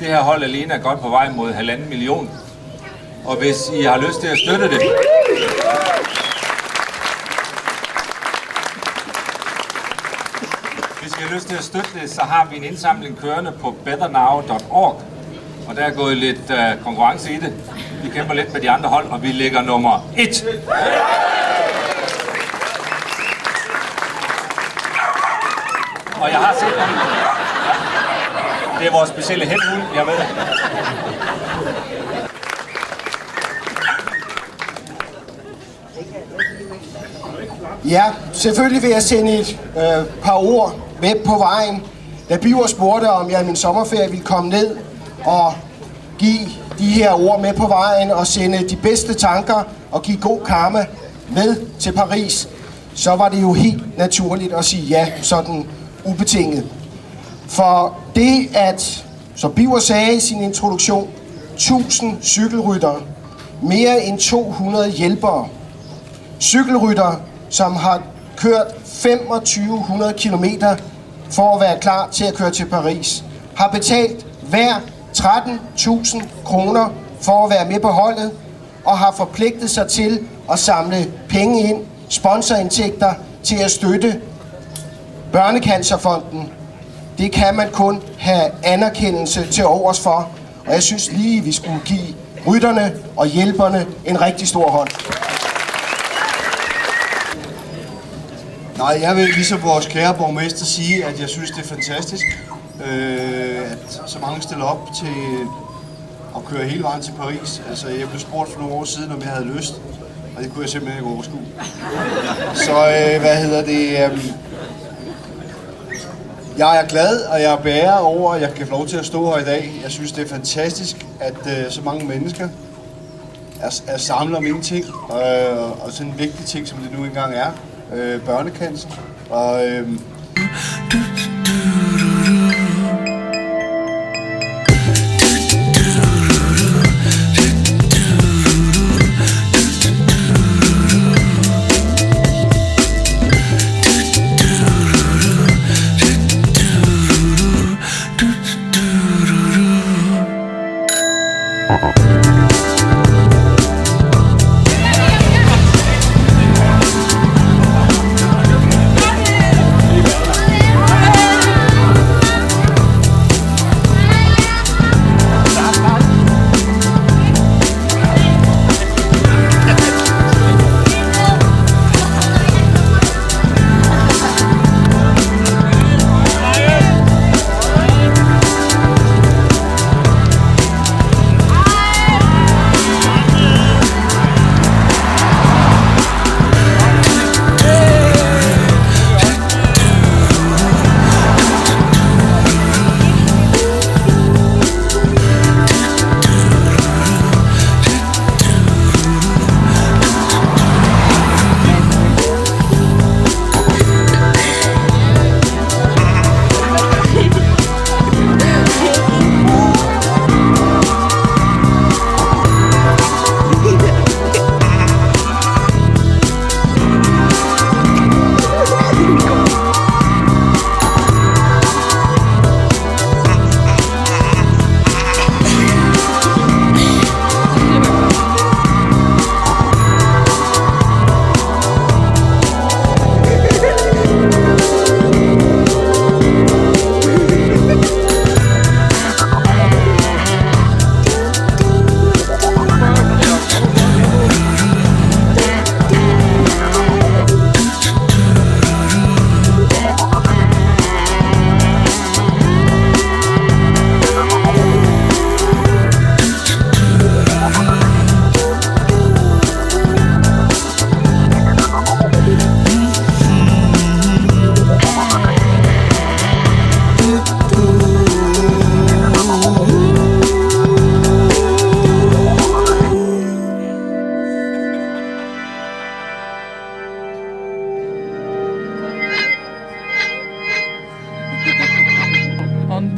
det her hold alene er godt på vej mod 1,5 million. Og hvis I har lyst til at støtte det, så har vi en indsamling kørende på betternow.org. Og der er gået lidt konkurrence i det. Vi kæmper lidt med de andre hold, og vi ligger nummer 1. Og jeg har set dem. Det er vores specielle hethund, jeg ved. Ja, selvfølgelig vil jeg sende et par ord med på vejen. Da Biver spurgte, om jeg i min sommerferie ville komme ned og give de her ord med på vejen og sende de bedste tanker og give god karma med til Paris, så var det jo helt naturligt at sige ja, sådan ubetinget. For det at, som Biver sagde i sin introduktion, 1000 cykelryttere, mere end 200 hjælpere, cykelryttere, som har kørt 2500 kilometer for at være klar til at køre til Paris, har betalt hver 13.000 kroner for at være med på holdet, og har forpligtet sig til at samle penge ind, sponsorindtægter til at støtte Børnecancerfonden. Det kan man kun have anerkendelse til overs for, og jeg synes lige, vi skulle give rytterne og hjælperne en rigtig stor hånd. Nej, jeg vil ligesom vores kære borgmester sige, at jeg synes, det er fantastisk, at så mange stiller op til at køre hele vejen til Paris. Altså, jeg blev spurgt for nogle år siden, om jeg havde lyst, og det kunne jeg simpelthen ikke overskue. Så, jeg er glad, og jeg er bæret over, at jeg kan få lov til at stå her i dag. Jeg synes, det er fantastisk, at så mange mennesker er samlet om en ting, og sådan en vigtig ting, som det nu engang er. Børnecancer. Og Hand.